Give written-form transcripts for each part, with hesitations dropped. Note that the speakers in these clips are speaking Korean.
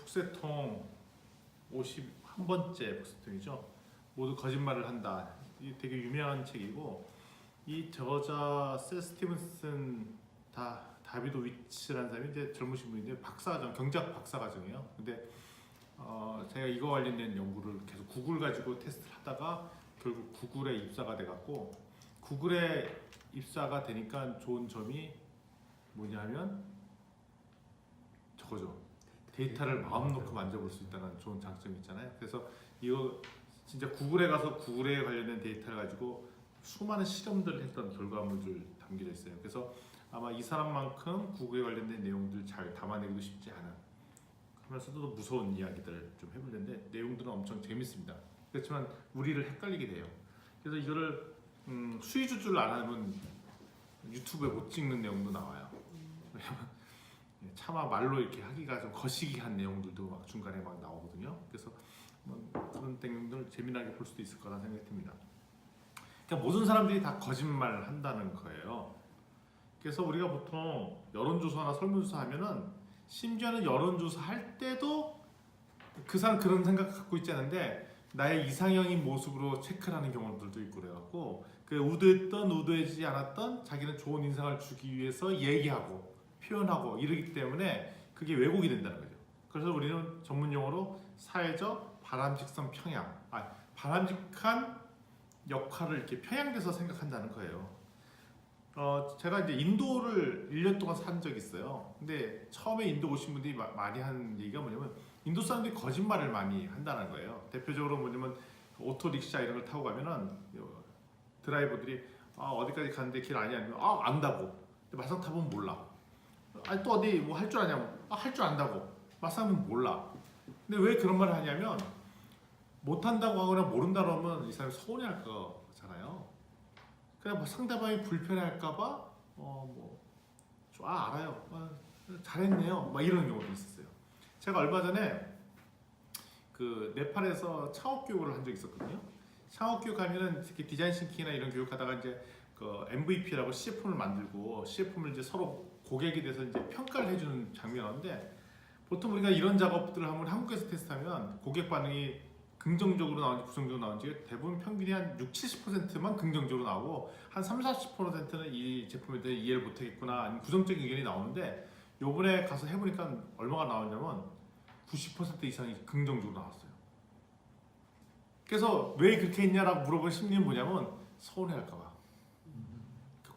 북새통 51번째 북새통이죠. 모두 거짓말을 한다. 이 되게 유명한 책이고 이 저자 셀 스티븐슨 다비도위츠라는 사람이 이제 젊으신 분인데 박사과정 경제학 박사과정이에요. 근데 제가 이거 관련된 연구를 계속 구글 가지고 테스트를 하다가 결국 구글에 입사가 돼갖고 구글에 입사가 되니까 좋은 점이 뭐냐면 저거죠. 데이터를 마음 놓고 만져볼 수 있다는 좋은 장점이 있잖아요. 그래서 이거 진짜 구글에 가서 구글에 관련된 데이터를 가지고 수많은 실험들을 했던 결과물들 담겨져 있어요. 그래서 아마 이 사람만큼 구글에 관련된 내용들 잘 담아내기도 쉽지 않은 하면서도 무서운 이야기들 좀 해보려는데 내용들은 엄청 재밌습니다. 그렇지만 우리를 헷갈리게 돼요. 그래서 이거를 수위주주를 안 하면 유튜브에 못 찍는 내용도 나와요. 왜냐면 차마 말로 이렇게 하기가 좀 거시기한 내용들도 막 중간에 막 나오거든요. 그래서 그런 내용들 재미나게 볼 수도 있을 거라는 생각이 듭니다. 그러니까 모든 사람들이 다 거짓말을 한다는 거예요. 그래서 우리가 보통 여론조사나 설문조사 하면은 심지어는 여론조사 할 때도 그 사람 그런 생각 갖고 있지 않은데 나의 이상형인 모습으로 체크를 하는 경우들도 있고 그래갖고 그 의도했던 의도하지 않았던 자기는 좋은 인상을 주기 위해서 얘기하고 표현하고 이러기 때문에 그게 왜곡이 된다는 거죠. 그래서 우리는 전문 용어로 사회적 바람직성 평양, 바람직한 역할을 이렇게 평양돼서 생각한다는 거예요. 제가 이제 인도를 1년 동안 산 적이 있어요. 근데 처음에 인도 오신 분들이 많이 하는 얘기가 뭐냐면 인도 사람들이 거짓말을 많이 한다는 거예요. 대표적으로 뭐냐면 오토릭샤 이런 걸 타고 가면은 드라이버들이 어디까지 가는데 길 아니 아니면 안다고. 근데 막상 타보면 몰라. 또 어디 뭐 할 줄 아냐면 할 줄 안다고. 막상 몰라. 근데 왜 그런 말을 하냐면 못한다고 하거나 모른다고 하면 이 사람이 서운해할 거잖아요. 그냥 뭐 상대방이 불편해할까봐 알아요. 잘했네요. 막 이런 경우도 있었어요. 제가 얼마 전에 그 네팔에서 창업 교육을 한 적이 있었거든요. 창업 교육 하면은 특히 디자인 싱킹이나 이런 교육하다가 이제 그 MVP라고 CF품을 만들고 CF품을 이제 서로 고객에 대해서 이제 평가를 해주는 장면인데 보통 우리가 이런 작업들을 하면 한국에서 테스트하면 고객 반응이 긍정적으로 나오는지 부정적으로 나오는지 대부분 평균이 한 60~70%만 긍정적으로 나오고 한 30~40%는 이 제품에 대해 이해를 못하겠구나 아니면 부정적인 의견이 나오는데 요번에 가서 해보니까 얼마가 나왔냐면 90% 이상이 긍정적으로 나왔어요. 그래서 왜 그렇게 했냐라고 물어본 심리는 뭐냐면 서운해할까봐.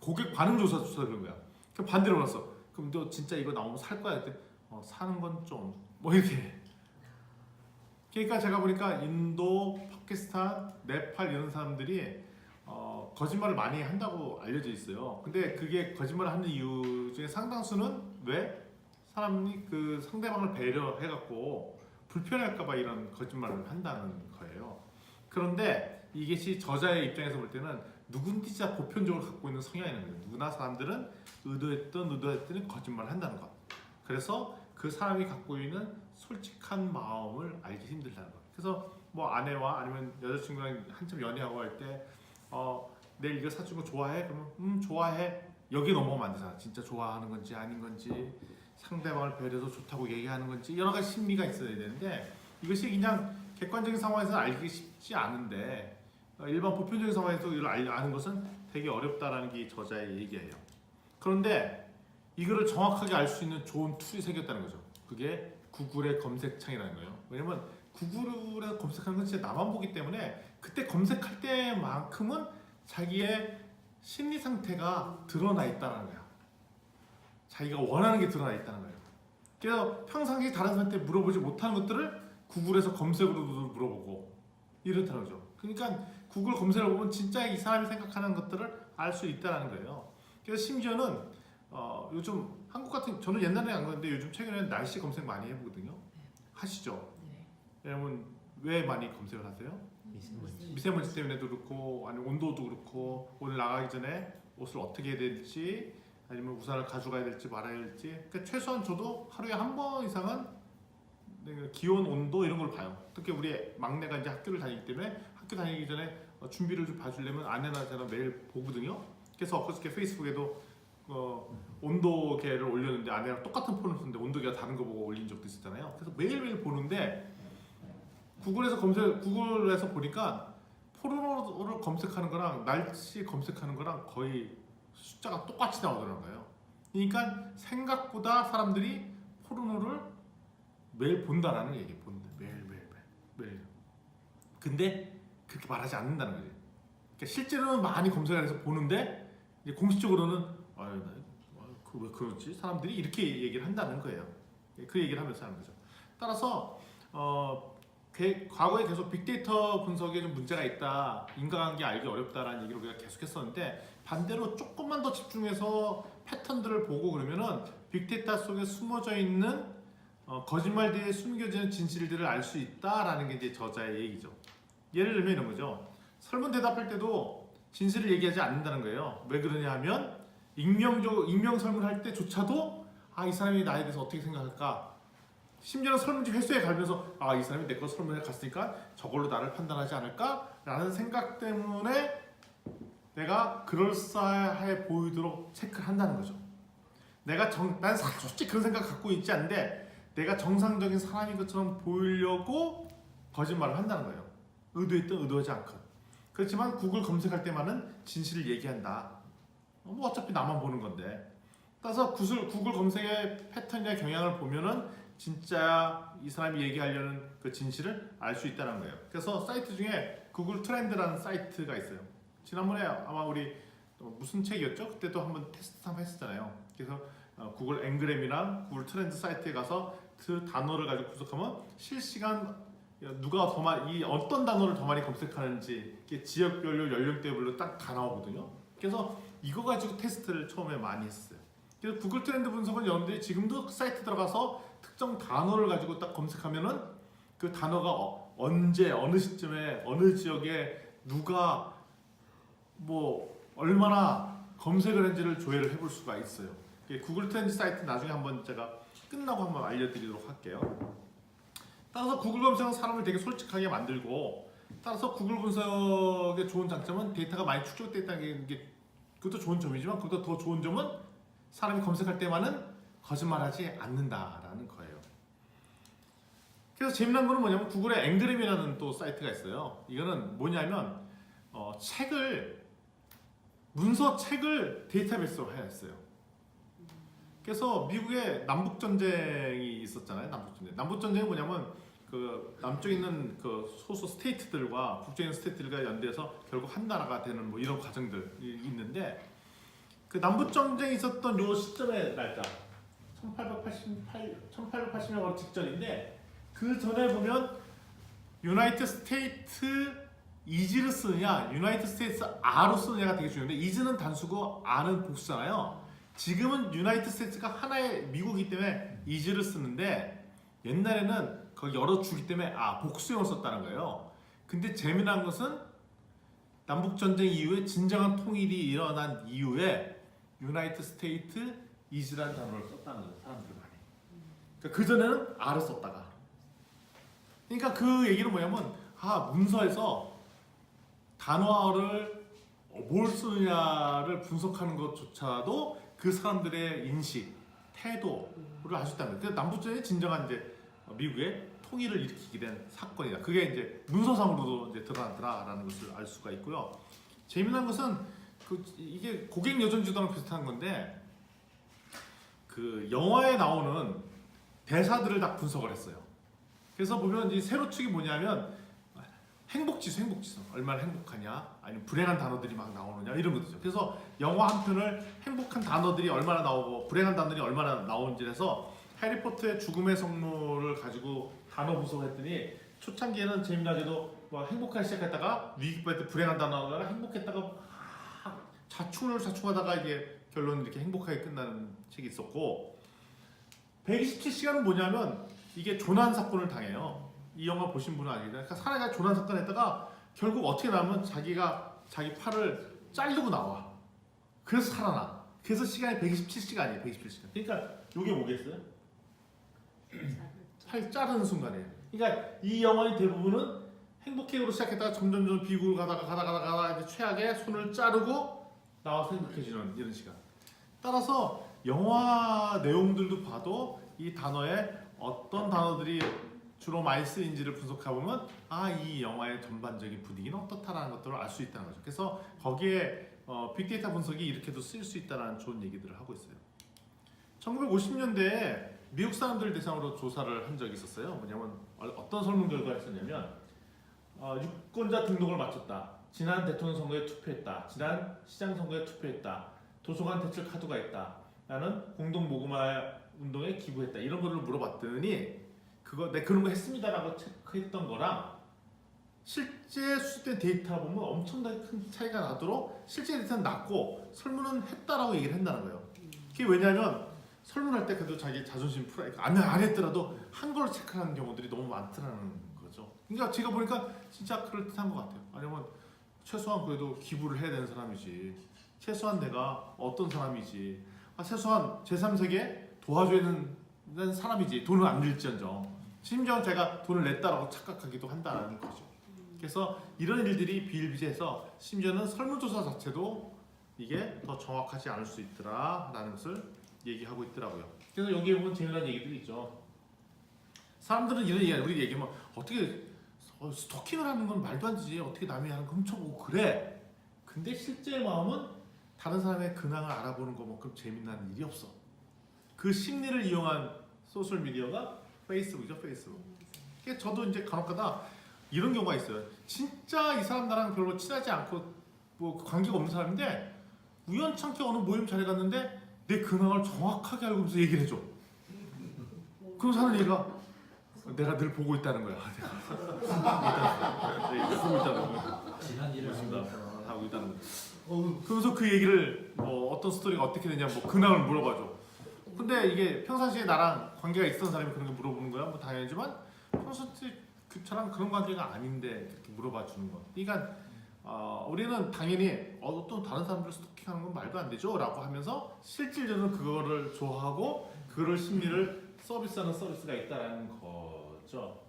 고객 반응 조사조차 그런 거야. 그 반대로 봤어. 그럼 너 진짜 이거 나오면 살 거야? 그때 사는 건 좀 뭐 이렇게. 그러니까 제가 보니까 인도, 파키스탄, 네팔 이런 사람들이 거짓말을 많이 한다고 알려져 있어요. 근데 그게 거짓말을 하는 이유 중에 상당수는 왜? 사람이 그 상대방을 배려해갖고 불편할까봐 이런 거짓말을 한다는 거예요. 그런데 이것이 저자의 입장에서 볼 때는 누군지 다 보편적으로 갖고 있는 성향이라는 거예요. 누구나 사람들은 의도했더니 거짓말을 한다는 것. 그래서 그 사람이 갖고 있는 솔직한 마음을 알기 힘들다는 것. 그래서 뭐 아내와 아니면 여자친구랑 한참 연애하고 할 때 내일 이거 사준 거 좋아해? 그러면 좋아해. 여기 넘어가면 안 되잖아. 진짜 좋아하는 건지 아닌 건지 상대방을 배려해서 좋다고 얘기하는 건지 여러 가지 심리가 있어야 되는데 이것이 그냥 객관적인 상황에서 알기 쉽지 않은데 일반 보편적인 상황에서 이걸 아는 것은 되게 어렵다라는 게 저자의 얘기예요. 그런데 이거를 정확하게 알 수 있는 좋은 툴이 생겼다는 거죠. 그게 구글의 검색창이라는 거예요. 왜냐면 구글에 검색하는 건 진짜 나만 보기 때문에 그때 검색할 때만큼은 자기의 심리 상태가 드러나 있다는 거야. 자기가 원하는 게 드러나 있다는 거예요. 그래서 평상시에 다른 사람한테 물어보지 못하는 것들을 구글에서 검색으로도 물어보고 이렇다는 거죠. 그러니까 구글 검색을 보면 진짜 이 사람이 생각하는 것들을 알 수 있다는 거예요. 그래서 심지어는 요즘 한국 같은 저는 옛날에 안 그랬는데 요즘 최근에는 날씨 검색 많이 해보거든요. 하시죠? 네. 여러분 왜 많이 검색을 하세요? 미세먼지 때문에도 그렇고 아니면 온도도 그렇고 오늘 나가기 전에 옷을 어떻게 해야 될지 아니면 우산을 가져가야 될지 말아야 될지 그러니까 최소한 저도 하루에 한 번 이상은 기온, 온도 이런 걸 봐요. 특히 우리 막내가 이제 학교를 다니기 때문에 학교 다니기 전에 준비를 좀 봐주려면 아내나 제가 매일 보거든요. 그래서 엊그저께 페이스북에도 온도계를 올렸는데 아내랑 똑같은 폰을 쓰는데 온도계가 다른 거 보고 올린 적도 있었잖아요. 그래서 매일매일 보는데 구글에서 보니까 포르노를 검색하는 거랑 날씨 검색하는 거랑 거의 숫자가 똑같이 나오더라고요. 그러니까 생각보다 사람들이 포르노를 매일 본다라는 얘기. 본다. 매일. 근데 그렇게 말하지 않는다는 거지. 그러니까 실제로는 많이 검색을 해서 보는데 이제 공식적으로는 왜 그러지? 사람들이 이렇게 얘기를 한다는 거예요. 그 얘기를 하면서 하는 거죠. 따라서 과거에 계속 빅데이터 분석에 좀 문제가 있다, 인과관계 알기 어렵다라는 얘기를 우리가 계속했었는데 반대로 조금만 더 집중해서 패턴들을 보고 그러면은 빅데이터 속에 숨어져 있는 거짓말 뒤에 숨겨지는 진실들을 알 수 있다라는 게 이제 저자의 얘기죠. 예를 들면 이런 거죠. 설문 대답할 때도 진실을 얘기하지 않는다는 거예요. 왜 그러냐 하면 익명 설문할 때조차도 이 사람이 나에 대해서 어떻게 생각할까? 심지어는 설문지 회수에 가면서 이 사람이 내 거 설문에 갔으니까 저걸로 나를 판단하지 않을까? 라는 생각 때문에 내가 그럴싸해 보이도록 체크를 한다는 거죠. 난 솔직히 그런 생각 갖고 있지 않은데 내가 정상적인 사람인 것처럼 보이려고 거짓말을 한다는 거예요. 의도했든 의도하지 않건. 그렇지만 구글 검색할 때만은 진실을 얘기한다. 뭐 어차피 나만 보는 건데. 따라서 구글 검색의 패턴이나 경향을 보면은 진짜 이 사람이 얘기하려는 그 진실을 알 수 있다는 거예요. 그래서 사이트 중에 구글 트렌드라는 사이트가 있어요. 지난번에 아마 우리 무슨 책이었죠? 그때도 한번 테스트 한번 했었잖아요. 그래서 구글 앵그램이랑 구글 트렌드 사이트에 가서 그 단어를 가지고 분석하면 실시간 누가 어떤 단어를 더 많이 검색하는지 지역별로 연령대별로 딱 다 나오거든요. 그래서 이거 가지고 테스트를 처음에 많이 했어요. 그래서 구글 트렌드 분석은 여러분들이 지금도 사이트 들어가서 특정 단어를 가지고 딱 검색하면은 그 단어가 언제 어느 시점에 어느 지역에 누가 뭐 얼마나 검색을 했는지를 조회를 해볼 수가 있어요. 구글 트렌드 사이트 나중에 한번 제가 끝나고 한번 알려드리도록 할게요. 따라서 구글 검색은 사람을 되게 솔직하게 만들고, 따라서 구글 분석의 좋은 장점은 데이터가 많이 축적됐다는 게 그것도 좋은 점이지만, 그것도 더 좋은 점은 사람이 검색할 때만은 거짓말하지 않는다라는 거예요. 그래서 재미난 거는 뭐냐면 구글에 앵그램이라는 또 사이트가 있어요. 이거는 뭐냐면 문서 책을 데이터베이스로 했어요. 그래서 미국에 남북 전쟁이 있었잖아요. 남북 전쟁이 뭐냐면 그 남쪽에 있는 그 소수 스테이트들과 북쪽에 있는 스테이트들과 연대해서 결국 한 나라가 되는 뭐 이런 과정들이 있는데, 그 남북 전쟁이 있었던 요 시점의 날짜 1880년 바로 직전인데, 그 전에 보면 유나이티드 스테이트 이즈를 쓰느냐 유나이티드 스테이트 R로 쓰느냐가 되게 중요한데, 이즈는 단수고 R은 복수잖아요. 지금은 유나이티드 스테이트가 하나의 미국이기 때문에 이즈를 쓰는데, 옛날에는 거기 여러 주기 때문에 복수형을 썼다는 거예요. 근데 재미난 것은 남북전쟁 이후에 진정한 통일이 일어난 이후에 유나이티드 스테이트 이즈라는 단어를 썼다는 거예요. 사람들이 많이. 그러니까 그전에는 R을 썼다가. 그러니까 그 얘기는 뭐냐면 문서에서 단어를 뭘 쓰느냐를 분석하는 것조차도 그 사람들의 인식, 태도를 알 수 있다는 거예요. 그래서 남북전쟁이 진정한 이제 미국의 통일을 일으키게 된 사건이다. 그게 이제 문서상으로도 이제 드러나더라라는 것을 알 수가 있고요. 재미난 것은 이게 고객 여정 지도랑 비슷한 건데, 그 영화에 나오는 대사들을 다 분석을 했어요. 그래서 보면 이 세로축이 뭐냐면 행복지수 얼마나 행복하냐, 아니면 불행한 단어들이 막 나오느냐 이런 거죠. 그래서 영화 한 편을 행복한 단어들이 얼마나 나오고 불행한 단어들이 얼마나 나오는지 해서 해리포터의 죽음의 성모를 가지고 단어 분석을 했더니, 초창기에는 재미나게도 막 행복하게 시작했다가 위기 빠질 때 불행한 단어가 행복했다가 자충하다가 이게 결론 이렇게 행복하게 끝나는 책이 있었고, 127시간은 뭐냐면 이게 조난 사건을 당해요. 이 영화 보신 분은 아니겠죠. 그러니까 사람이 조난 사건 했다가 결국 어떻게 나면 자기 팔을 자르고 나와. 그래서 살아나. 그래서 시간이 127시간이에요. 127시간. 그러니까 이게 뭐겠어요? 팔 자르는 순간이에요. 그러니까 이 영화의 대부분은 행복해로 시작했다가 점점 비굴 가다가 이제 최악의 손을 자르고 나와서 행복해지는 이런 시간. 따라서 영화 내용들도 봐도 이 단어에 어떤 단어들이 주로 많이 쓰인지를 분석해보면 이 영화의 전반적인 분위기는 어떻다라는 것들을 알 수 있다는 거죠. 그래서 거기에 빅데이터 분석이 이렇게도 쓰일 수 있다는 좋은 얘기들을 하고 있어요. 1950년대에 미국 사람들 대상으로 조사를 한 적이 있었어요. 뭐냐면 어떤 설문 결과가 있었냐면 유권자 등록을 마쳤다. 지난 대통령 선거에 투표했다. 지난 시장 선거에 투표했다. 도서관 대출 카드가 있다. 나는 공동 모금화 운동에 기부했다. 이런 거를 물어봤더니 그런 거 했습니다라고 체크했던 거랑 실제 수집된 데이터 보면 엄청나게 큰 차이가 나도록 실제 데이터는 낮고 설문은 했다라고 얘기를 한다는 거예요. 그게 왜냐하면 설문할 때 그래도 자기 자존심 풀어야 안 했더라도 한 걸로 체크하는 경우들이 너무 많더라는 거죠. 그러니까 제가 보니까 진짜 그럴듯한 것 같아요. 아니면 최소한 그래도 기부를 해야 되는 사람이지, 최소한 내가 어떤 사람이지, 최소한 제3세계 도와줘야 되는 사람이지, 돈을 안 낼지언정 심지어 제가 돈을 냈다라고 착각하기도 한다는 거죠. 그래서 이런 일들이 비일비재해서 심지어는 설문조사 자체도 이게 더 정확하지 않을 수 있더라라는 것을 얘기하고 있더라고요. 그래서 여기에 보면 재미난 얘기들이 있죠. 사람들은 이런 얘기, 우리 얘기하면 어떻게 스토킹을 하는 건 말도 안 되지, 어떻게 남이 하는 거 훔쳐보고 그래. 근데 실제 마음은 다른 사람의 근황을 알아보는 거만큼 재미난 일이 없어. 그 심리를 이용한 소셜 미디어가 페이스북이죠, 페이스북. 저도 이제 간혹가다 이런 경우가 있어요. 진짜 이 사람 나랑 별로 친하지 않고 뭐 관계가 없는 사람인데 우연찮게 어느 모임 자리에 갔는데 내 근황을 정확하게 알고면서 얘기를 해줘. 그럼 사는 얘가 내가 늘 보고 있다는 거야. 내가 보고 있다는 거야. 지난 일을 하고 있다는 거야. 그러면서 그 얘기를 어떤 스토리가 어떻게 되냐, 뭐 근황을 물어봐줘. 근데 이게 평상시에 나랑 관계가 있었던 사람이 그런 거 물어보는 거야. 뭐 당연하지만 평소에 저랑 그런 관계가 아닌데 그렇게 물어봐 주는 거. 그러니까 우리는 당연히 어떤 다른 사람들 스토킹하는 건 말도 안 되죠 라고 하면서 실질적으로 그거를 좋아하고 그거를 심리를 서비스하는 서비스가 있다라는 거죠.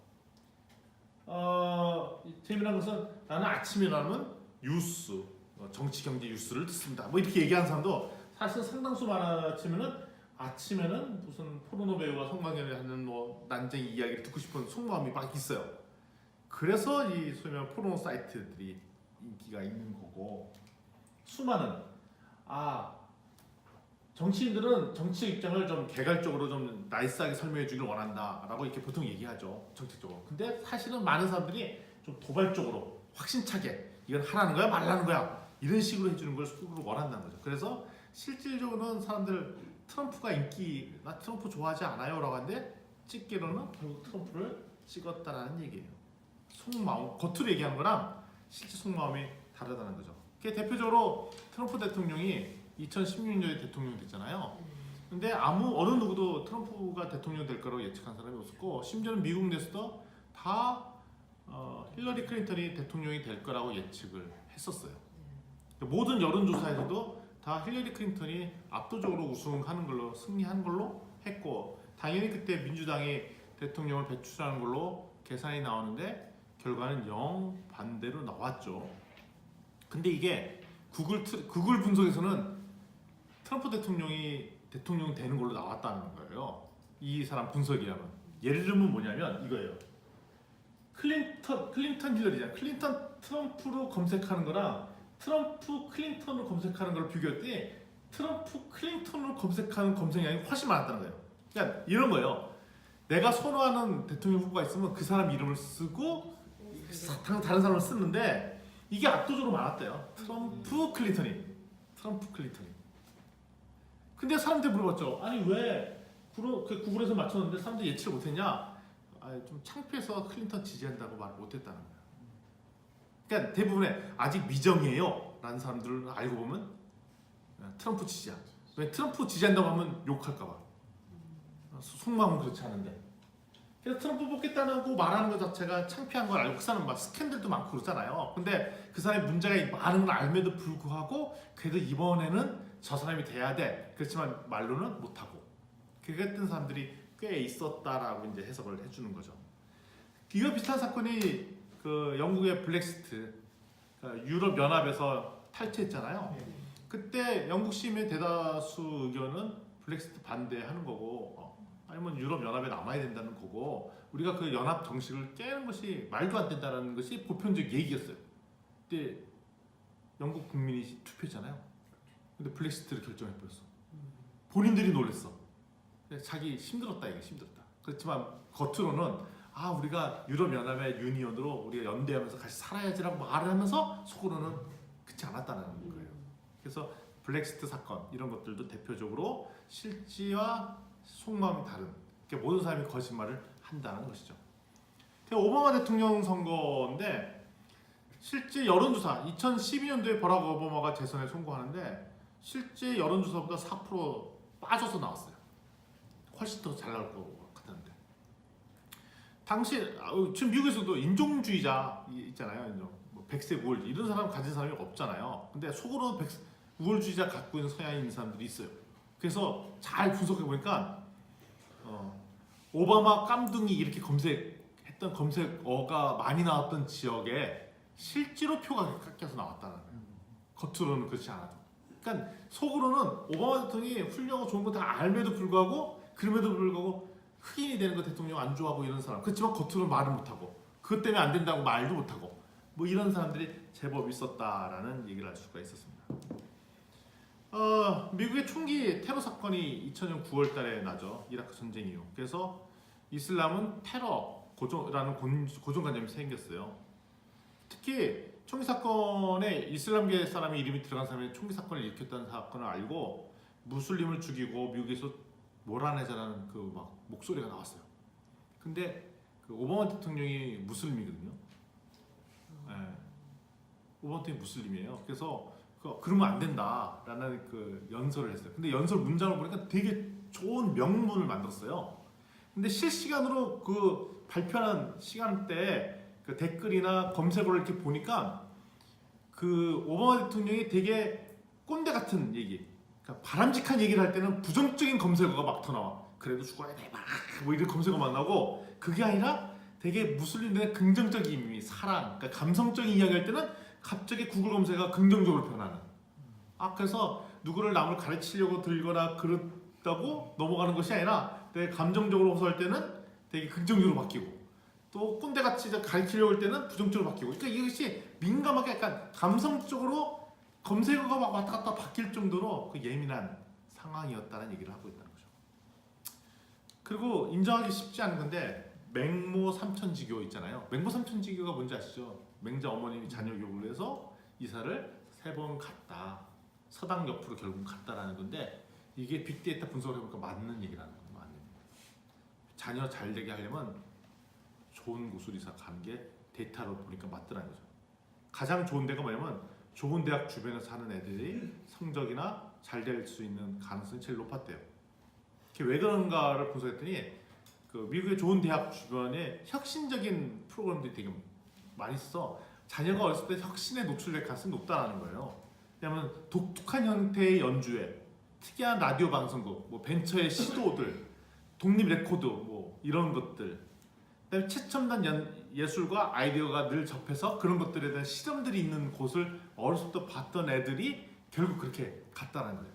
재미난 것은 나는 아침에 일어나면 뉴스, 정치 경제 뉴스를 듣습니다. 뭐 이렇게 얘기하는 사람도 사실 상당수 많아지면은 아침에는 무슨 포르노 배우와 성관계를 하는 뭐 난쟁이 이야기를 듣고 싶은 속마음이 막 있어요. 그래서 이 소위 말하는 포르노 사이트들이 인기가 있는 거고, 수많은 정치인들은 정치 입장을 좀 개괄적으로 좀 나이스하게 설명해 주길 원한다라고 이렇게 보통 얘기하죠, 정책적으로. 근데 사실은 많은 사람들이 좀 도발적으로 확신차게 이건 하라는 거야 말라는 거야 이런 식으로 해주는 걸 속으로 원한다는 거죠. 그래서 실질적으로는 사람들 트럼프가 나 트럼프 좋아하지 않아요 라고 하는데 찍기로는 결국 트럼프를 찍었다라는 얘기예요. 속마음, 겉으로 얘기하는 거랑 실제 속마음이 다르다는 거죠. 대표적으로 트럼프 대통령이 2016년에 대통령이 됐잖아요. 근데 어느 누구도 트럼프가 대통령 될 거라고 예측한 사람이 없었고, 심지어는 미국 내에서도 다 힐러리 클린턴이 대통령이 될 거라고 예측을 했었어요. 모든 여론조사에서도 다 힐러리 클린턴이 압도적으로 우승하는 걸로, 승리하는 걸로 했고, 당연히 그때 민주당이 대통령을 배출하는 걸로 계산이 나오는데 결과는 영 반대로 나왔죠. 근데 이게 구글 분석에서는 트럼프 대통령이 대통령 되는 걸로 나왔다는 거예요. 이 사람 분석이라면. 예를 들면 뭐냐면 이거예요. 클린턴 힐러리잖아. 클린턴 트럼프로 검색하는 거랑 트럼프 클린턴으로 검색하는 걸 비교했더니 트럼프 클린턴으로 검색하는 검색량이 훨씬 많았다는 거예요. 그러니까 이런 거예요. 내가 선호하는 대통령 후보가 있으면 그 사람 이름을 쓰고 다른 사람을 쓰는데 이게 압도적으로 많았대요. 트럼프 클린턴이. 근데 사람들이 물어봤죠. 아니 왜 구글에서 맞췄는데 사람들이 예측을 못했냐? 좀 창피해서 클린턴 지지한다고 말 못했다는 거예요. 그러니까 대부분의 아직 미정이에요 라는 사람들을 알고 보면 트럼프 지지야. 왜 트럼프 지지한다고 하면 욕할까 봐. 속마음은 그렇지 않은데. 그래서 트럼프 뽑겠다고 말하는 것 자체가 창피한 걸 알고 그 사람은 막 스캔들도 많고 그러잖아요. 근데 그 사람이 문제가 많은 걸 알면도 불구하고 그래도 이번에는 저 사람이 돼야 돼. 그렇지만 말로는 못하고. 그랬던 사람들이 꽤 있었다라고 이제 해석을 해주는 거죠. 이와 비슷한 사건이 그 영국의 블랙시트, 유럽 연합에서 탈퇴했잖아요. 그때 영국 시민의 대다수 의견은 블랙시트 반대하는 거고 아니면 유럽 연합에 남아야 된다는 거고 우리가 그 연합 정식을 깨는 것이 말도 안 된다는 것이 보편적 얘기였어요. 그때 영국 국민이 투표했잖아요. 근데 블랙시트를 결정해버렸어. 본인들이 놀랬어. 자기 힘들었다 이게 힘들었다. 그렇지만 겉으로는 우리가 유럽 연합의 유니언으로 우리가 연대하면서 같이 살아야지라고 말을 하면서 속으로는 그렇지 않았다는 거예요. 그래서 블랙시트 사건 이런 것들도 대표적으로 실지와 속마음이 다른 그러니까 모든 사람이 거짓말을 한다는 것이죠. 오바마 대통령 선거인데 실제 여론조사 2012년도에 버락 오바마가 재선에 성공하는데 실제 여론조사보다 4% 빠져서 나왔어요. 훨씬 더 잘 나올 것 같았는데 당시 지금 미국에서도 인종주의자 있잖아요. 뭐 백색 우월주의 이런 사람 가진 사람이 없잖아요. 근데 속으로는 우월주의자 갖고 있는 서양인 사람들이 있어요. 그래서 잘 분석해 보니까 오바마 깜둥이 이렇게 검색했던 검색어가 많이 나왔던 지역에 실제로 표가 깎여서 나왔다는 거예요. 겉으로는 그렇지 않아도. 그러니까 속으로는 오바마 대통령이 훌륭하고 좋은 거 다 알면도 불구하고 그럼에도 불구하고 흑인이 되는 거 대통령 안 좋아하고 이런 사람. 그렇지만 겉으로는 말을 못하고 그것 때문에 안 된다고 말도 못하고 뭐 이런 사람들이 제법 있었다라는 얘기를 할 수가 있었습니다. 미국의 총기 테러 사건이 2000년 9월달에 나죠. 이라크 전쟁 이후. 그래서 이슬람은 테러 고정라는 고정관념이 생겼어요. 특히 총기 사건에 이슬람계 사람의 이름이 들어간 사람이 총기 사건을 일으켰다는 사건을 알고 무슬림을 죽이고 미국에서 몰아내자라는 그 막 목소리가 나왔어요. 근데 그 오바마 대통령이 무슬림이거든요. 네. 오바마 대통령이 무슬림이에요. 그래서 그러면 안 된다라는 그 연설을 했어요. 근데 연설 문장을 보니까 되게 좋은 명문을 만들었어요. 근데 실시간으로 그 발표하는 시간대에 그 댓글이나 검색어를 이렇게 보니까 그 오바마 대통령이 되게 꼰대 같은 얘기, 그러니까 바람직한 얘기를 할 때는 부정적인 검색어가 막 더 나와. 그래도 죽어야 돼, 막 뭐 이런 검색어만 나오고 그게 아니라 되게 무슬림들의 긍정적인 의미, 사랑, 그러니까 감성적인 이야기할 때는 갑자기 구글 검색어가 긍정적으로 변하는. 그래서 누구를 남을 가르치려고 들거나 그렇다고 넘어가는 것이 아니라 되게 감정적으로 호소할 때는 되게 긍정적으로 바뀌고 또 꼰대같이 가르치려고 할 때는 부정적으로 바뀌고 그러니까 이것이 민감하게 약간 감성적으로 검색어가 막 왔다 갔다 바뀔 정도로 그 예민한 상황이었다는 얘기를 하고 있다는 거죠. 그리고 인정하기 쉽지 않은 건데 맹모 삼천지교 있잖아요. 맹모 삼천지교가 뭔지 아시죠? 맹자 어머님이 자녀 교육을 해서 이사를 3번 갔다. 서당 옆으로 결국 갔다라는 건데 이게 빅데이터 분석을 해보니까 맞는 얘기라는 거예요. 맞는. 자녀 잘 되게 하려면 좋은 곳으로 이사 가는 게 데이터로 보니까 맞더라는 거죠. 가장 좋은 데가 뭐냐면 좋은 대학 주변에 사는 애들이 성적이나 잘 될 수 있는 가능성이 제일 높았대요. 그게 왜 그런가를 분석했더니 그 미국의 좋은 대학 주변에 혁신적인 프로그램들이 되게 많이 있어. 자녀가 어렸을 때 혁신에 노출될 가능성이 높다는 거예요. 왜냐하면 독특한 형태의 연주회, 특이한 라디오 방송국, 뭐 벤처의 시도들, 독립 레코드 뭐 이런 것들, 그다음에 최첨단 예술과 아이디어가 늘 접해서 그런 것들에 대한 실험들이 있는 곳을 어렸을 때 봤던 애들이 결국 그렇게 갔다는 거예요.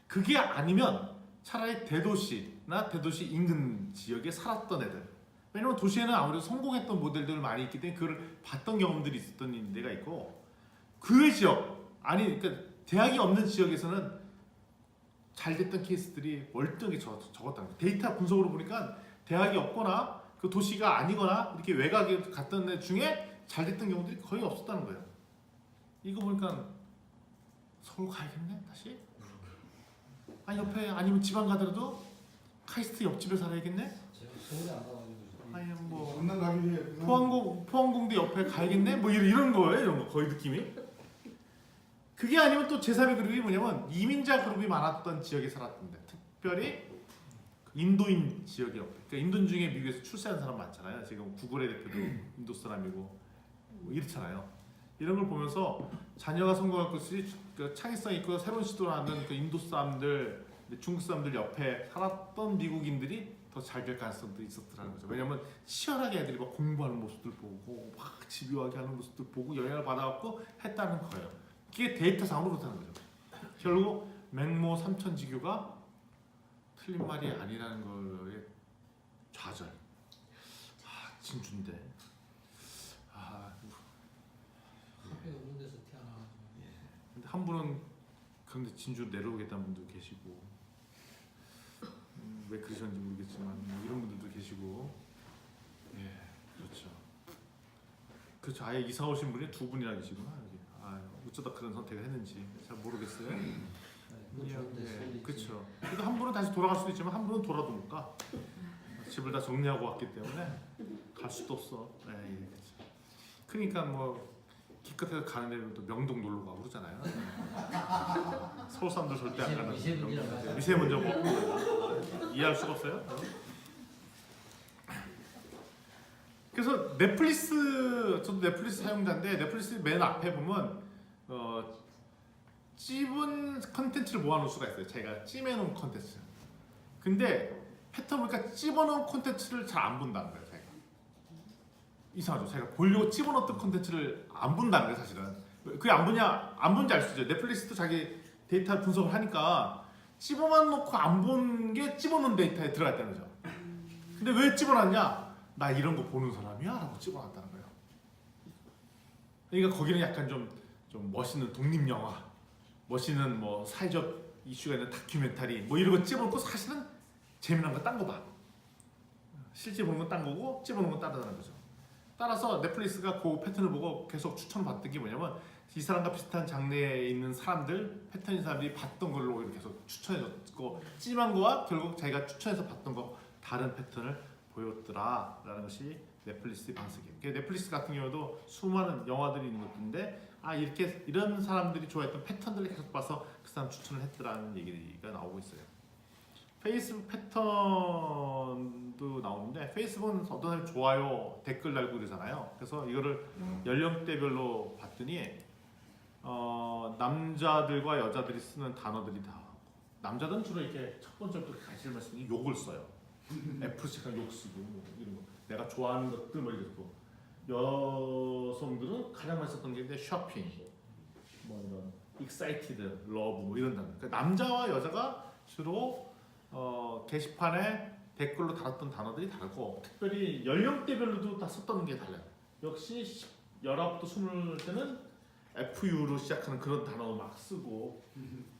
그게 아니면 차라리 대도시나 대도시 인근 지역에 살았던 애들. 왜냐면 도시에는 아무래도 성공했던 모델들이 많이 있기 때문에 그걸 봤던 경험들이 있었던 데가 있고 그 외 지역, 그러니까 대학이 없는 지역에서는 잘 됐던 케이스들이 월등히 적었다는 거예요. 데이터 분석으로 보니까 대학이 없거나 그 도시가 아니거나 이렇게 외곽에 갔던 애 중에 잘 됐던 경우들이 거의 없었다는 거예요. 이거 보니까 서울 가야겠네 다시? 옆에 아니면 지방 가더라도 카이스트 옆집에 살아야겠네? 서울에 안 가가지고 아니면 뭐 전남 가기 위해 포항공대 옆에 가야겠네? 뭐 이런 거예요. 이런 거 거의 느낌이. 그게 아니면 또 제3의 그룹이 뭐냐면 이민자 그룹이 많았던 지역에 살았던데 특별히 인도인 지역이 옆에. 그러니까 인도인 중에 미국에서 출세한 사람 많잖아요. 지금 구글의 대표도 인도 사람이고 뭐 이렇잖아요. 이런 걸 보면서 자녀가 성공할 것이 그 창의성 있고 새로운 시도를 하는 그 인도 사람들, 중국 사람들 옆에 살았던 미국인들이 더 잘 될 가능성도 있었더라는 거죠. 왜냐하면 치열하게 애들이 막 공부하는 모습들 보고 막 집요하게 하는 모습들 보고 영향을 받아갖고 했다는 거예요. 그게 데이터상으로 그렇다는 거죠. 결국 맹모 삼천지교가 틀린 말이 아니라는 거에 좌절. 진주인데. 카페 없는 데서 태어나가지고. 근데 한 분은 그런데 진주로 내려오겠다는 분도 계시고, 왜 그러셨는지 모르겠지만 이런 분들도 계시고, 그렇죠. 아예 이사 오신 분이 두 분이나 계시구나 여기. 어쩌다 그런 선택을 했는지 잘 모르겠어요. 그렇죠. 그래도 한 분은 다시 돌아갈 수도 있지만 한 분은 돌아도 못 가. 집을 다 정리하고 왔기 때문에 갈 수도 없어. 그렇죠. 그러니까 뭐 기껏해서 가는 데도 명동 놀러 가고 그러잖아요. 서울 사람들 절대 안 가는. 미세먼지 뭐 이해할 수가 없어요. 그래서 넷플릭스, 저도 넷플릭스 사용자인데 넷플릭스 맨 앞에 보면 찝은 컨텐츠를 모아놓을 수가 있어요. 자기가 찜해놓은 컨텐츠. 근데 패턴 보니까 찝어놓은 컨텐츠를 잘 안 본다는 거예요. 자기가. 이상하죠. 자기가 보려고 찝어놓던 컨텐츠를 안 본다는 거예요. 사실은. 그게 안 본지 알 수 있죠. 넷플릭스도 자기 데이터 분석을 하니까 찝어만 놓고 안 본 게 찝어놓은 데이터에 들어가 있다는 거죠. 근데 왜 찝어놨냐? 나 이런 거 보는 사람이야? 라고 찝어놨다는 거예요. 그러니까 거기는 약간 좀 멋있는 독립영화, 멋있는 뭐 사회적 이슈가 있는 다큐멘터리 뭐 이런 거 찝어놓고 사실은 재미난 거 딴 거 봐. 실제 보는 건 딴 거고 찝어놓은 건 따르다는 거죠. 따라서 넷플릭스가 그 패턴을 보고 계속 추천받던 게 뭐냐면 이 사람과 비슷한 장르에 있는 사람들, 패턴인 사람들이 봤던 걸로 이렇게 계속 추천해줬고 찜한 거와 결국 자기가 추천해서 봤던 거 다른 패턴을 보였더라라는 것이 넷플릭스의 방식이에요. 넷플릭스 같은 경우도 수많은 영화들이 있는 것인데 이렇게 이런 사람들이 좋아했던 패턴들을 계속 봐서 그 사람 추천을 했더라는 얘기가 나오고 있어요. 페이스북 패턴도 나오는데 페이스북은 어떤 사람이 좋아요, 댓글 달고 그러잖아요. 그래서 이거를 연령대별로 봤더니 남자들과 여자들이 쓰는 단어들이 다 남자들은 주로 이렇게 첫 번째부터 가실 말씀이 욕을 써요. F식한 욕 쓰고 뭐 이런 거. 내가 좋아하는 것들 뭐 이런 거. 여성들은 가장 많이 썼던 게 쇼핑, 뭐 이런 excited, love 뭐 이런 단어. 그러니까 남자와 여자가 주로 게시판에 댓글로 달았던 단어들이 다르고 특별히 연령대별로도 다 썼던 게 달라요. 역시 19부터 20 때는 FU로 시작하는 그런 단어 막 쓰고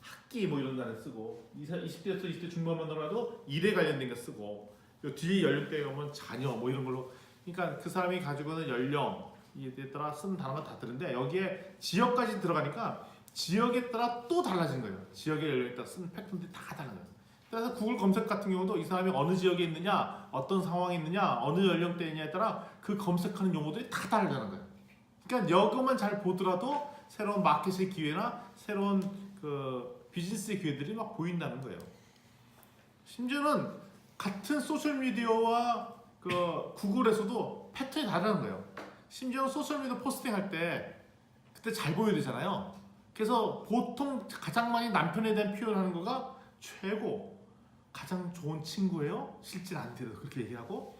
학기 뭐 이런 단어 쓰고 20대에서 20대 중반만 더라도 일에 관련된 거 쓰고 뒤에 연령대에 가면 자녀 뭐 이런 걸로 그러니까 그 사람이 가지고 있는 연령에 따라 쓰는 단어가 다 다른데 여기에 지역까지 들어가니까 지역에 따라 또 달라진 거예요. 지역의 연령에 따라 쓰는 패턴들이 다 달라져요. 그래서 구글 검색 같은 경우도 이 사람이 어느 지역에 있느냐, 어떤 상황에 있느냐, 어느 연령대냐에 따라 그 검색하는 용어들이 다 다르다는 거예요. 그러니까 여기만 잘 보더라도 새로운 마켓의 기회나 새로운 그 비즈니스의 기회들이 막 보인다는 거예요. 심지어는 같은 소셜 미디어와 그 구글에서도 패턴이 다르다는 거예요. 심지어 소셜 미디어 포스팅 할 때 그때 잘 보여야 되잖아요. 그래서 보통 가장 많이 남편에 대한 표현하는 거가 최고, 가장 좋은 친구예요. 실제는 안 돼도 그렇게 얘기하고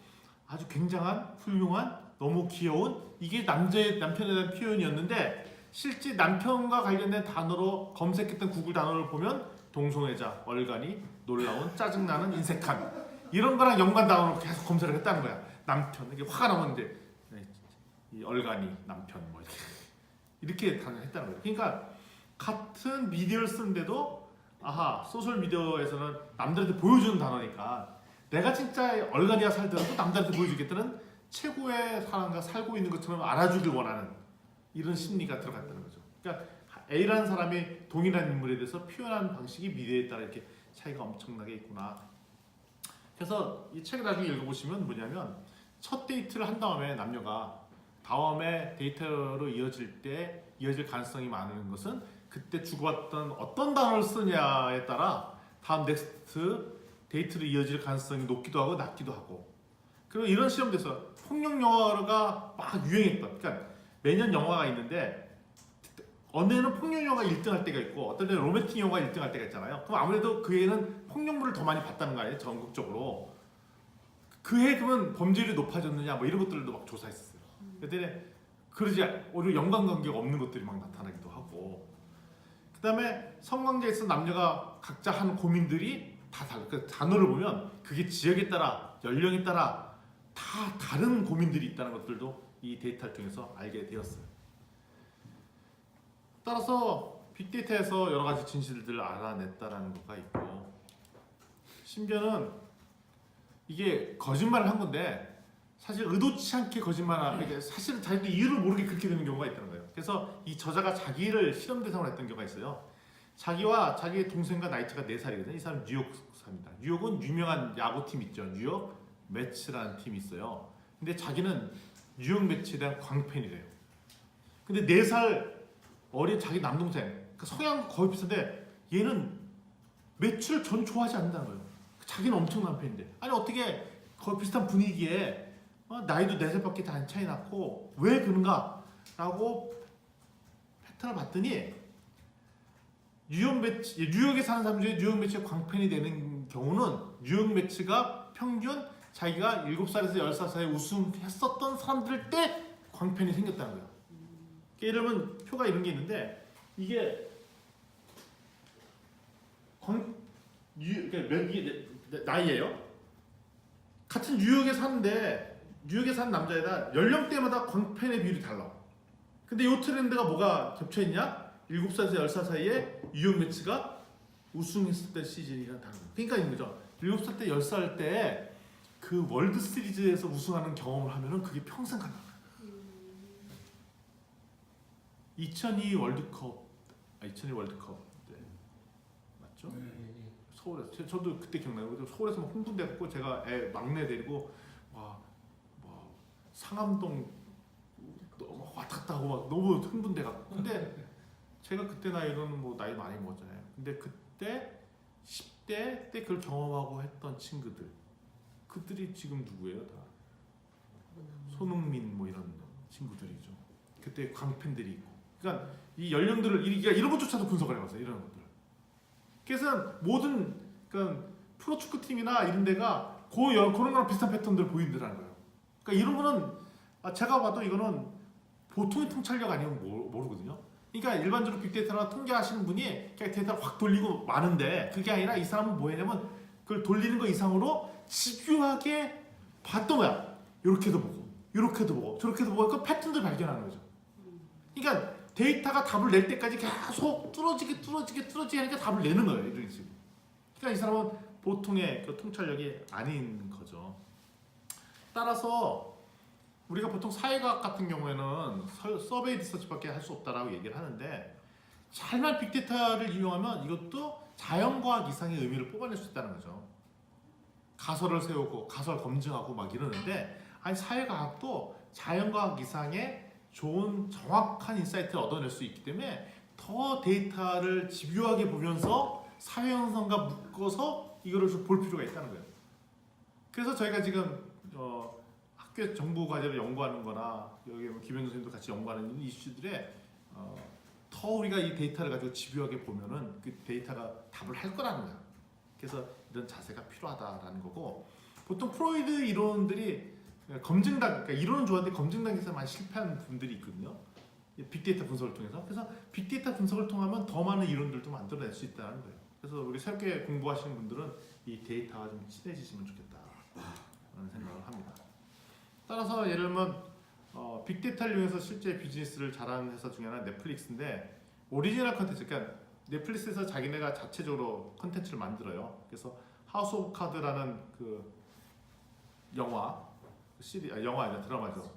아주 굉장한, 훌륭한, 너무 귀여운 이게 남편에 대한 표현이었는데 실제 남편과 관련된 단어로 검색했던 구글 단어를 보면 동성애자, 얼간이, 놀라운, 짜증나는, 인색한 이런 거랑 연관 단어로 계속 검색을 했다는 거야. 남편 이게 화가 나면 이제 이 얼간이 남편 뭐 이렇게 단어를 했다는 거예요. 그러니까 같은 미디어를 쓰는데도 소셜 미디어에서는 남들한테 보여주는 단어니까 내가 진짜 얼간이가 살더라도 남들한테 보여주겠다는 최고의 사람과 살고 있는 것처럼 알아주길 원하는 이런 심리가 들어갔다는 거죠. 그러니까 A라는 사람이 동일한 인물에 대해서 표현하는 방식이 미디어에 따라 이렇게 차이가 엄청나게 있구나. 그래서 이 책을 나중에 읽어보시면 뭐냐면 첫 데이트를 한 다음에 남녀가 다음에 데이트로 이어질 가능성이 많은 것은 그때 주고받던 어떤 단어를 쓰냐에 따라 다음 넥스트 데이트로 이어질 가능성이 높기도 하고 낮기도 하고 그리고 이런 시험돼서 폭력 영화가 막 유행했던 그러니까 매년 영화가 있는데 어느 해는 폭력 영화가 1등할 때가 있고 어떤 해는 로맨틱 영화가 1등할 때가 있잖아요. 그럼 아무래도 그 해는 폭력물을 더 많이 봤다는 거 아니에요? 전국적으로. 그 해 그러면 범죄율이 높아졌느냐 뭐 이런 것들도 막 조사했었어요. 그랬더니 그러지 오히려 연관관계가 없는 것들이 막 나타나기도 하고 그다음에 성관계에서 남녀가 각자 하는 고민들이 다 달라. 그 단어를 보면 그게 지역에 따라 연령에 따라 다 다른 고민들이 있다는 것들도 이 데이터를 통해서 알게 되었어요. 따라서 빅데이터에서 여러 가지 진실들을 알아냈다라는 거가 있고, 심지어는 이게 거짓말을 한 건데 사실 의도치 않게 거짓말하는 게 사실은 자기도 이유를 모르게 그렇게 되는 경우가 있다는 거예요. 그래서 이 저자가 자기를 실험 대상으로 했던 경우가 있어요. 자기와 자기의 동생과 나이 차가 4살이거든요. 이 사람은 뉴욕 삽니다. 뉴욕은 유명한 야구팀 있죠. 뉴욕 매츠라는 팀이 있어요. 근데 자기는 뉴욕 매츠에 대한 광팬이래요. 근데 4살 어린 자기 남동생, 그러니까 성향 거의 비슷한데 얘는 매츠를 전 좋아하지 않는다는 거예요. 자기는 엄청난 팬인데, 아니 어떻게 거의 비슷한 분위기에 나이도 4살밖에 안 차이 났고 왜 그런가? 라고 패턴을 봤더니 뉴욕에 사는 사람 중에 뉴욕 매치가 광팬이 되는 경우는 뉴욕 매치가 평균 자기가 7살에서 10살 사이에 우승했었던 사람들 때 광팬이 생겼다는 거예요. 예를 들면 표가 이런 게 있는데 이게 이게 나이예요. 같은 뉴욕에 사는데 뉴욕에 사는 남자애다 연령대마다 광팬의 비율이 달라. 근데 이 트렌드가 뭐가 겹쳐있냐? 7살에서 10살 사이에 뉴욕 매치가 우승했을 때 시즌이랑 다른 거예요. 그러니까 이런 거죠. 7살 때 10살 때 그 월드 시리즈에서 우승하는 경험을 하면은 그게 평생 간다. 2002 월드컵, 2002 월드컵 네. 맞죠? 서울에서 저도 그때 기억나요. 서울에서 막 흥분돼갖고 제가 애 막내 데리고 막 상암동 막 왔다 갔다 하고 막 너무 흥분돼갖고. 근데 제가 그때 나이로는 뭐 나이 많이 먹었잖아요. 근데 그때 10대 때 그걸 경험하고 했던 친구들, 그들이 지금 누구예요? 다 손흥민 뭐 이런 친구들이죠. 그때 광팬들이 있고. 그러니까 이 연령들을 이런 것조차도 분석을 해봤어요. 이런 것들. 그래서 모든 그러니까 프로축구 팀이나 이런 데가 그런 거랑 비슷한 패턴들을 보인다는 거예요. 그러니까 이런 거는 제가 봐도 이거는 보통의 통찰력 아니면 모르거든요. 그러니까 일반적으로 빅데이터나 통계하시는 분이 그냥 데이터를 확 돌리고 마는데, 그게 아니라 이 사람은 뭐 했냐면 그걸 돌리는 거 이상으로 집요하게 봤던 거야. 이렇게도 보고 이렇게도 보고 저렇게도 보고 그 패턴들 발견하는 거죠. 그러니까 데이터가 답을 낼 때까지 계속 뚫어지게 하니까 답을 내는 거예요. 이런 식으로. 그러니까 이 사람은 보통의 그 통찰력이 아닌 거죠. 따라서 우리가 보통 사회과학 같은 경우에는 서베이 리서치밖에 할 수 없다라고 얘기를 하는데, 잘만 빅데이터를 이용하면 이것도 자연과학 이상의 의미를 뽑아낼 수 있다는 거죠. 가설을 세우고 가설 검증하고 막 이러는데, 아니 사회과학도 자연과학 이상의 좋은 정확한 인사이트를 얻어낼 수 있기 때문에 더 데이터를 집요하게 보면서 사회 현상과 묶어서 이거를 좀 볼 필요가 있다는 거예요. 그래서 저희가 지금 학교 정보 과제를 연구하는 거나 여기 김현준 선생님도 같이 연구하는 이슈들에 더 우리가 이 데이터를 가지고 집요하게 보면은 그 데이터가 답을 할 거라는 거야. 그래서 이런 자세가 필요하다라는 거고, 보통 프로이드 이론들이 그러니까 이론은 좋았는데 검증 단계에서 많이 실패한 분들이 있거든요. 빅데이터 분석을 통해서. 그래서 빅데이터 분석을 통하면 더 많은 이론들도 만들어낼 수 있다는 거예요. 그래서 우리 새롭게 공부하시는 분들은 이 데이터와 좀 친해지시면 좋겠다라는 생각을 합니다. 따라서 예를 들면 빅데이터를 이용해서 실제 비즈니스를 잘하는 회사 중에 하나는 넷플릭스인데, 오리지널 컨텐츠, 그러니까 넷플릭스에서 자기네가 자체적으로 컨텐츠를 만들어요. 그래서 하우스 오브 카드라는 그 영화, 영화 아니라 드라마죠.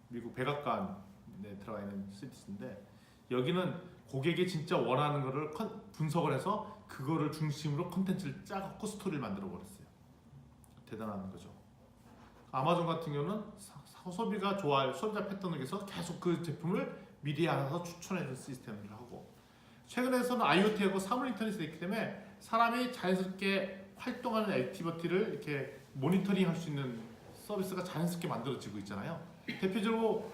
미국 백악관에 들어가 있는 시리즈인데, 여기는 고객이 진짜 원하는 거를 분석을 해서 그거를 중심으로 컨텐츠를 짜갖고 스토리를 만들어 버렸어요. 대단한 거죠. 아마존 같은 경우는 소비가 좋아할 소비자 패턴을 위해서 계속 그 제품을 미리 알아서 추천해주는 시스템을 하고, 최근에서는 IoT하고 사물 인터넷이 됐기 때문에 사람이 자연스럽게 활동하는 액티비티를 이렇게 모니터링할 수 있는 서비스가 자연스럽게 만들어지고 있잖아요. 대표적으로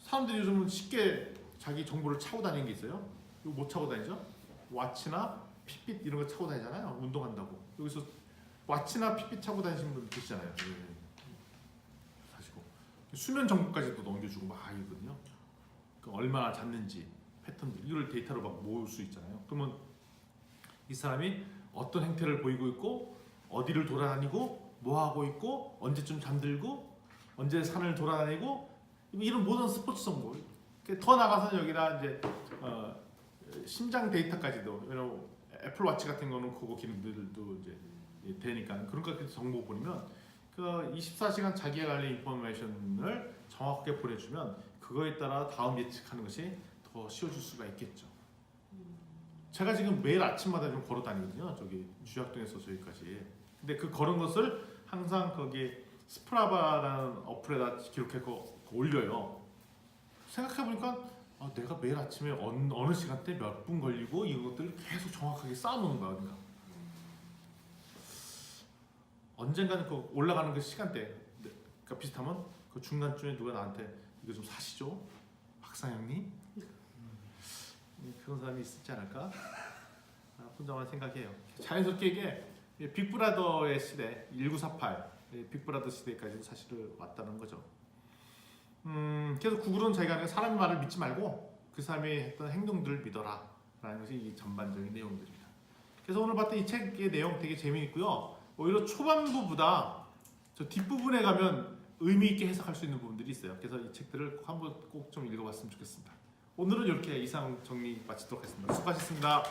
사람들이 요즘은 쉽게 자기 정보를 차고 다니는 게 있어요. 이거 뭐 차고 다니죠? 와치나 핏빛 이런 거 차고 다니잖아요. 운동한다고. 여기서 와치나 핏빛 차고 다니시는 분들 계시잖아요. 사시고 수면 정보까지도 넘겨주고 막 이러거든요. 얼마나 잤는지, 패턴들 이걸 데이터로 막 모을 수 있잖아요. 그러면 이 사람이 어떤 행태를 보이고 있고 어디를 돌아다니고 뭐 하고 있고 언제쯤 잠들고 언제 산을 돌아다니고 이런 모든 스포츠 정보 더 나가서 여기다 이제 심장 데이터까지도 애플워치 같은 거는 그거 기능들도 이제 되니까 그런 것까지 정보 보내면 그 24시간 자기에 관련 인포메이션을 정확하게 보내주면 그거에 따라 다음 예측하는 것이 더 쉬워질 수가 있겠죠. 제가 지금 매일 아침마다 좀 걸어 다니거든요. 저기 주약동에서 저기까지. 근데 그 걸은 것을 항상 거기 스프라바라는 어플에다 기록해서 올려요. 생각해보니까 내가 매일 아침에 어느 시간대 몇 분 걸리고 이것들을 계속 정확하게 쌓아놓는 거야. 어딘가. 언젠가는 그 올라가는 그 시간대가 비슷하면 그 중간쯤에 누가 나한테 이거 좀 사시죠? 박상영님? 그런 사람이 있지 않을까? 혼자만 생각해요. 자연스럽게 이게 빅브라더의 시대 1948 빅브라더 시대까지 사실은 왔다는 거죠. 그래서 구글은 자기가 사람의 말을 믿지 말고 그 사람이 했던 행동들을 믿어라 라는 것이 이 전반적인 내용들입니다. 그래서 오늘 봤던 이 책의 내용 되게 재미있고요. 오히려 초반부보다 저 뒷부분에 가면 의미 있게 해석할 수 있는 부분들이 있어요. 그래서 이 책들을 한번 꼭 좀 읽어봤으면 좋겠습니다. 오늘은 이렇게 이상 정리 마치도록 하겠습니다. 수고하셨습니다.